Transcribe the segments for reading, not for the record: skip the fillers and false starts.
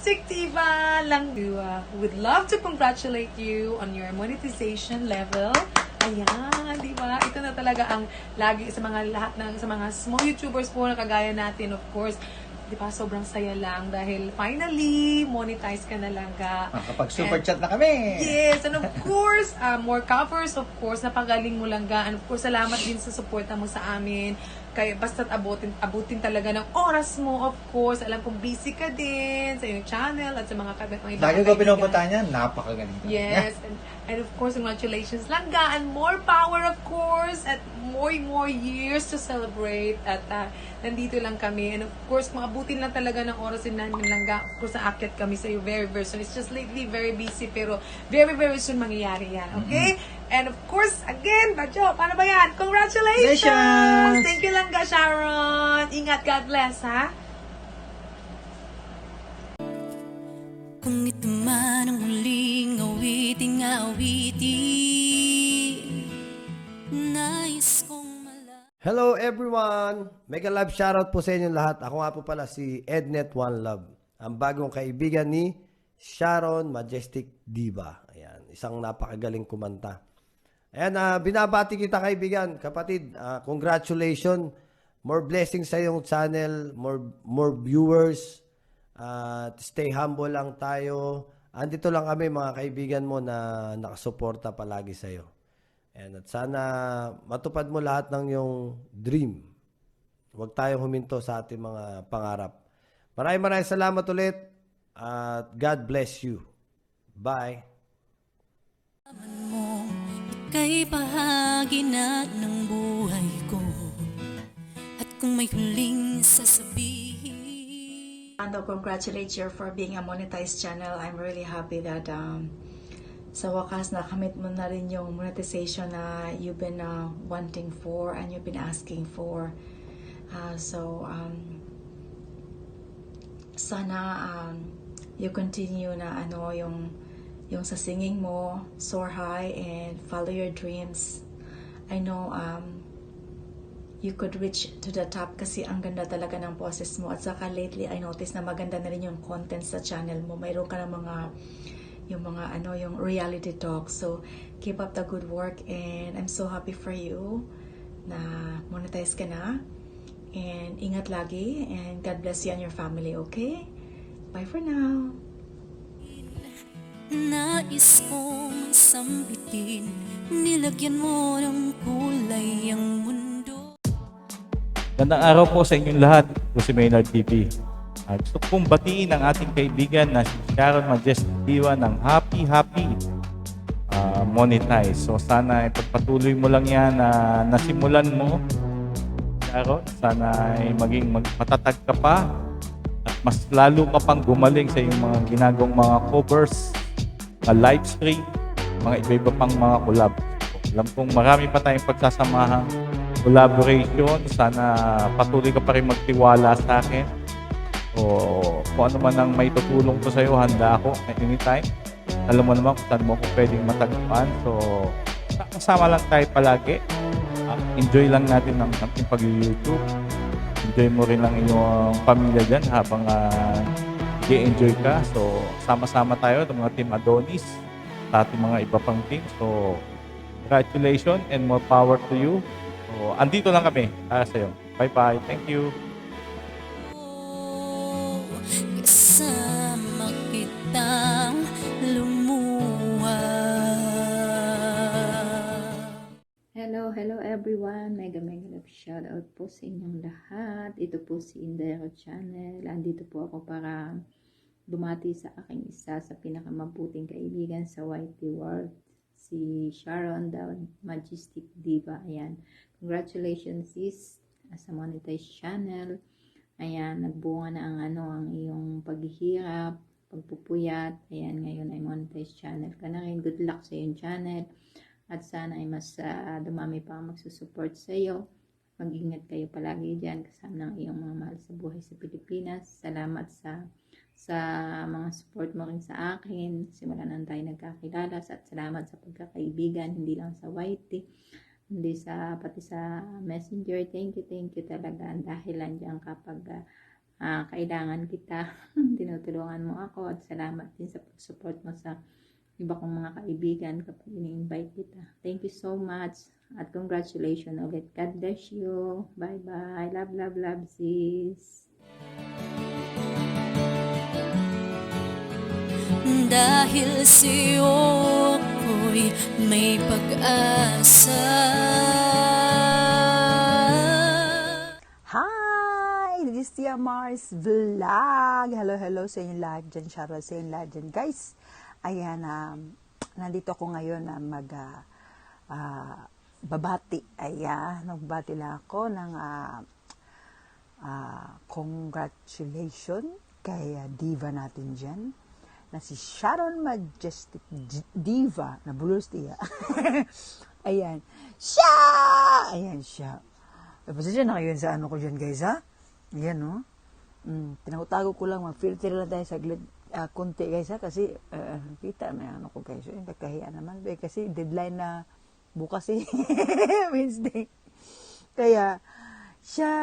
Majestic Diva lang. Would love to congratulate you on your monetization level. Ayan, di ba? Ito na talaga ang lagi sa mga lahat ng sa mga small YouTubers po na kagaya natin, of course. Di ba, sobrang saya lang dahil finally, monetize ka na lang ka. Kapag super chat na kami. Yes, and of course, more covers, of course, napagaling mo lang ga. And of course, salamat din sa suporta mo sa amin. Kaya basta't abutin talaga ng oras mo, of course. Alam kong busy ka din sa iyong channel at sa mga ibang Lagi ko pinupunta niya, napakagaling. Yes, and of course, congratulations lang ga, and more power, of course, at more years to celebrate. At nandito lang kami. And of course, kung abutin lang talaga ng oras din namin lang ga, of course, aakyat kami sa iyo very soon. It's just lately very busy, pero very soon mangyayari yan. Okay? And of course, again, Badyo, paano ba yan? Congratulations! Congratulations! Thank you lang ga, Sharon. Ingat, God bless, ha? Kung ito man ang huling awiting nais kong Hello everyone! Mega live shoutout po sa inyong lahat. Ako nga po pala si Ednet One Love, ang bagong kaibigan ni Sharon Majestic Diva. Ayan, isang napakagaling kumanta. Ayan, binabati kita kaibigan, kapatid. Congratulations. More blessings sa iyong channel, more viewers. Stay humble lang tayo. Andito lang kami mga kaibigan mo na nakasuporta palagi sa iyo. And at sana matupad mo lahat ng iyong dream. Huwag tayong huminto sa ating mga pangarap. Maraming salamat ulit. At God bless you. Bye. mo, ika'y bahagi na ng buhay ko. At kung may huling sasabihin, And to congratulate you for being a monetized channel. I'm really happy that sa wakas nakamit mo na rin yung monetization na you've been wanting for and you've been asking for. Sana you continue na yung sa singing mo, soar high and follow your dreams. I know you could reach to the top kasi ang ganda talaga ng boses mo. At saka lately, I noticed na maganda na rin yung content sa channel mo. Mayroon ka ng yung reality talk. So, keep up the good work and I'm so happy for you na monetize ka na. And ingat lagi and God bless you and your family, okay? Bye for now. nais kong sambitin, nilagyan mo ng kulay ang mundo. Gandang araw po sa inyong lahat. Ito si Maynard TV. Gusto kong batiin ang ating kaibigan na si Sharon Majestic Diva ng happy monetize. So sana ipagpatuloy mo lang yan na nasimulan mo, Sharon. Sana ay maging matatag ka pa at mas lalo ka pang gumaling sa iyong mga ginagawang mga covers, mga live stream, mga iba-iba pang mga collab. Alam kong marami pa tayong pagsasamahan collaboration. Sana patuloy ka pa rin magtiwala sa akin. O kung ano man ang may tutulong ko sa iyo, handa ako anytime. Alam mo naman kung saan mo ako pwedeng matagpuan. So, kasama lang tayo palagi. Enjoy lang natin ang ating pag-YouTube. Enjoy mo rin lang iyong pamilya dyan habang i-enjoy ka. So, sama-sama tayo ng mga Team Adonis sa ating mga iba pang team. So, congratulations and more power to you. So, andito lang kami para sa iyo. Bye-bye. Thank you. Kasama kitang lumuha. Hello everyone. Mega love shoutout po sa inyong lahat. Ito po si Indero Channel. Andito po ako para dumati sa aking isa sa pinakamabuting kaibigan sa YT World, si Sharon the Majestic Diva. Ayan. Congratulations sis sa monetized channel. Ayan, nagbunga na ang iyong paghihirap, pagpupuyat. Ayan, ngayon ay monetized channel ka na rin. Good luck sa iyong channel. At sana ay mas dumami pa ang magsusupport sa iyo. Mag-ingat kayo palagi dyan kasama ng iyong mga mahal sa buhay sa Pilipinas. Salamat sa mga support mo rin sa akin. Simula nang tayo nagkakilala. At salamat sa pagkakaibigan, hindi lang sa YT. Pati sa Messenger. Thank you talaga. Dahil nandiyan kapag kailangan kita. Tinutulungan mo ako at salamat din sa pag-support mo sa iba kong mga kaibigan kapag ini-invite kita. Thank you so much at congratulations ulit. God bless you. Bye-bye. Love, love, love, sis. Dahil sa'yo ako'y may pag-asa. Hi! This is Tia Mars Vlog. Hello sa inyo lahat dyan. Shoutout sa inyo lahat dyan, guys. Ayan, nandito ako ngayon na babati. Ayan, nagbati lang ako ng congratulations kay diva natin dyan na si Sharon Majestic Diva na Bulos Tia. Ayan. Siya! Ayan siya. Pasensya na kayo sa ano ko dyan, guys, ha? Ayan, no? Tinakutago ko lang, mag-filter lang tayo saglit, konti, guys, ha? Kasi, kita na ano ko, guys. Nagkahiya naman. Kasi deadline na bukas, Wednesday. Kaya, siya,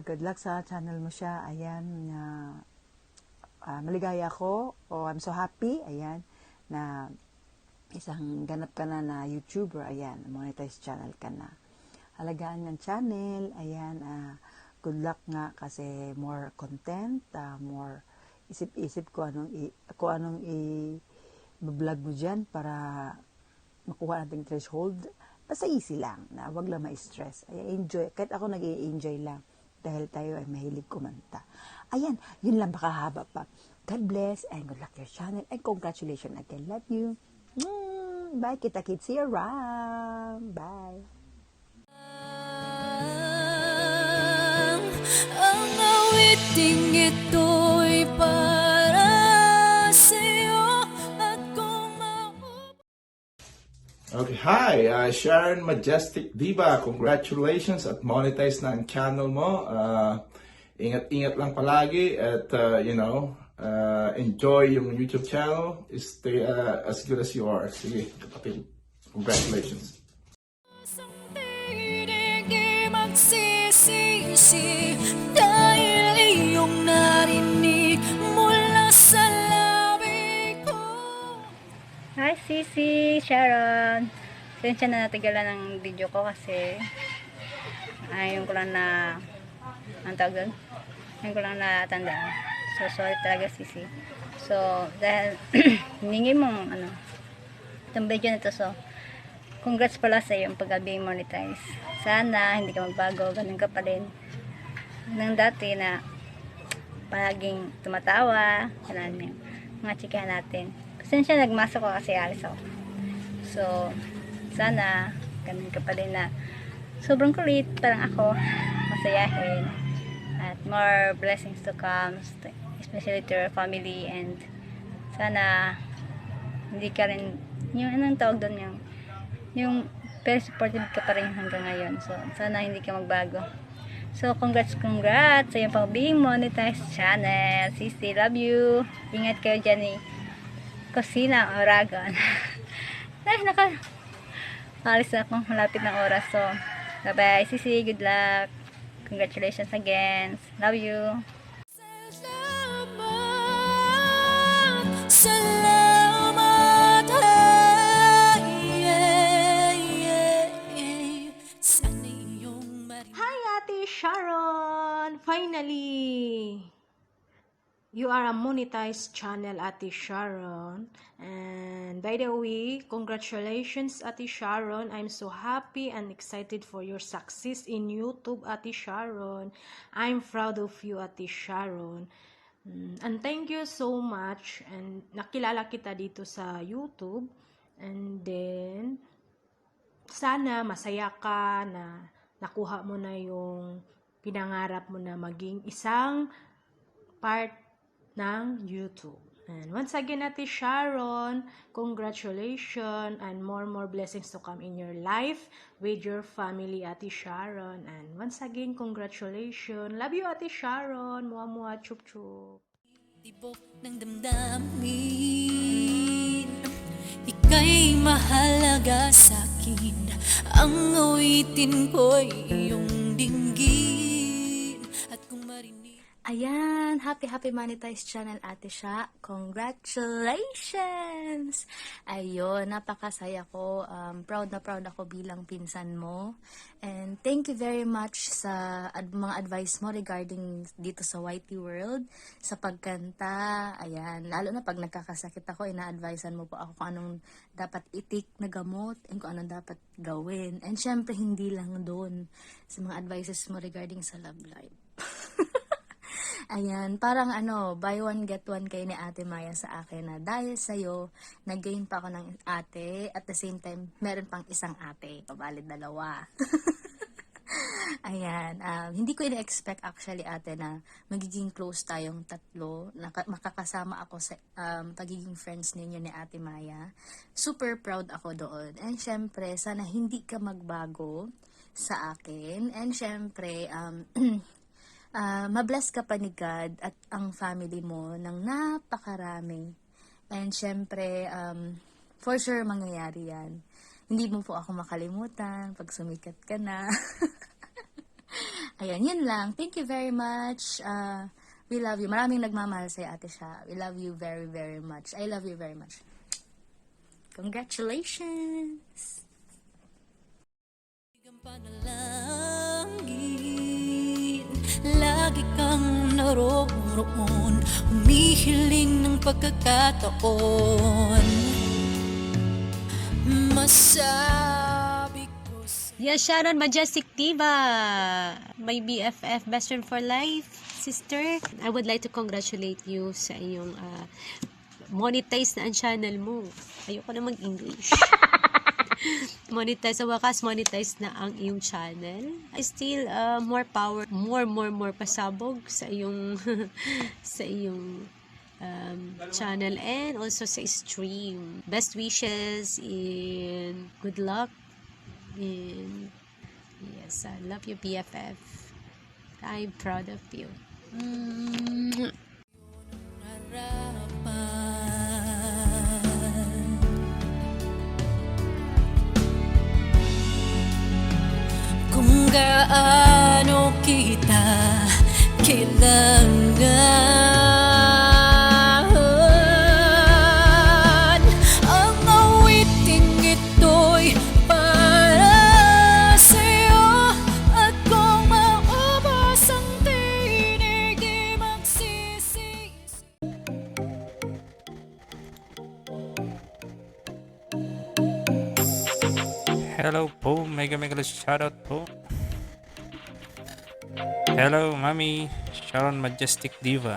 good luck sa channel mo siya. Ayan, maligaya ako. I'm so happy. Ayan, na isang ganap ka na YouTuber. Ayan, monetize channel ka na. Halagaan ng channel. Ayan, good luck nga kasi more content, more isip-isip ko anong i-vlog mo dyan para makuha nating threshold. Basta easy lang, na wag lang ma-stress. Ayan, enjoy. Kahit ako nag-i-enjoy lang dahil tayo ay mahilig kumanta. Ayan, yun lang, baka haba pa. God bless and good luck to your channel and congratulations again. Love you. Bye, kita-kits. See you around. Bye. Ang awiting ito'y para sa'yo at kung Okay, hi, Sharon Majestic Diva. Congratulations at monetize na ang channel mo. Ingat-ingat lang palagi at, enjoy yung YouTube channel. Stay as good as you are. Sige, kapatid. Congratulations. magsisisi dahil iyong narinig mula sa labi ko. Hi Sisi, Sharon. Sensya na natigalan ng video ko kasi ayaw ko lang na ang tawag doon? Ayaw ko lang na tandaan. So sorry talaga Sisi. So dahil hiningi mong itong video na to, so congrats pala sa iyong pag-being monetize. Sana hindi ka magbago, ganun ka pa rin nang dati na palaging tumatawa, ganun yung mga chikahan natin. Pasensya nagmasok ko kasi alis ako. So, sana ganun ka pa rin na sobrang kulit parang ako, masayahin at more blessings to come, especially to your family, and sana hindi ka rin yung anong tawag doon, yung very supportive ka pa rin hanggang ngayon. So, sana hindi ka magbago. So, congrats sa iyong pag-being monetized channel. Sisi, love you. Ingat kayo dyan ni Kusina, Oragon. Ay, alis na akong malapit ng oras. So, bye-bye. Sisi, good luck. Congratulations again. Love you. Sharon! Finally! You are a monetized channel, Ate Sharon. And by the way, congratulations, Ate Sharon. I'm so happy and excited for your success in YouTube, Ate Sharon. I'm proud of you, Ate Sharon. And thank you so much. And nakilala kita dito sa YouTube. And then, sana masaya ka na nakuha mo na yung pinangarap mo na maging isang part ng YouTube. And once again, Ate Sharon, congratulations and more blessings to come in your life with your family, Ate Sharon. And once again, congratulations. Love you, Ate Sharon. Mua, chup, chup. Tibok ng damdamin, ika'y mahalaga sa'kin. Ang awitin ko'y iyong dinggin. At kung marinig Ayan, happy monetized channel ate siya. Congratulations! Ayun, napakasaya ko. Proud na proud ako bilang pinsan mo. And thank you very much sa mga advice mo regarding dito sa YT World, sa pagkanta. Ayan, lalo na pag nagkakasakit ako, ina-advisean mo po ako kung anong dapat itik na gamot and kung anong dapat gawin. And syempre, hindi lang doon sa mga advices mo regarding sa love life. Ayan, parang buy one get one kayo ni Ate Maya sa akin na dahil sa'yo, nag-gain pa ako ng ate, at the same time, meron pang isang ate. Pabalid 2. Ayan, hindi ko ina-expect actually ate na magiging close tayong 3, makakasama ako sa pagiging friends ninyo ni Ate Maya. Super proud ako doon. And syempre, sana hindi ka magbago sa akin. And syempre, mabless ka pa ni God at ang family mo ng napakarami. And syempre, for sure mangyayari yan. Hindi mo po ako makalimutan pag sumikat ka na. Ayan, yun lang. Thank you very much. We love you. Maraming nagmamahal sa'yo, ate siya. We love you very, very much. I love you very much. Congratulations! Lagi kang naroon, humihiling ng pagkakataon. Masabi ko Yes, Sharon Majestic Diva, my BFF, best friend for life, sister. I would like to congratulate you sa iyong monetize na ang channel mo. Ayoko na mag-English. Monetize, sa wakas monetize na ang iyong channel. I still more power, more pasabog sa iyong sa iyong channel and also sa stream. Best wishes and good luck. And yes, I love you, BFF. I'm proud of you. Kung gaano kita kailangan, ang awiting ito'y para sa'yo. At kung maubos ang tinig, di magsisisi. Hello po, mega shoutout po. Hello, Mami Sharon Majestic Diva.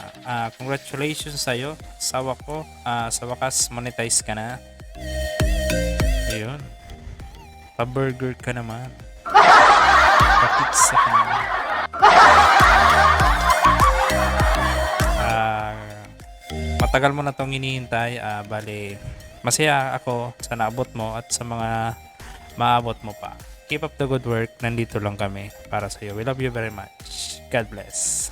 Congratulations sa'yo. Sawa ko. Sa wakas, monetize ka na. Ayun. Pa-burger ka naman. Pa-pizza ka naman. Matagal mo na itong hinihintay. Bale, masaya ako sa naabot mo at sa mga maabot mo pa. Keep up the good work. Nandito lang kami para sa iyo. We love you very much. God bless.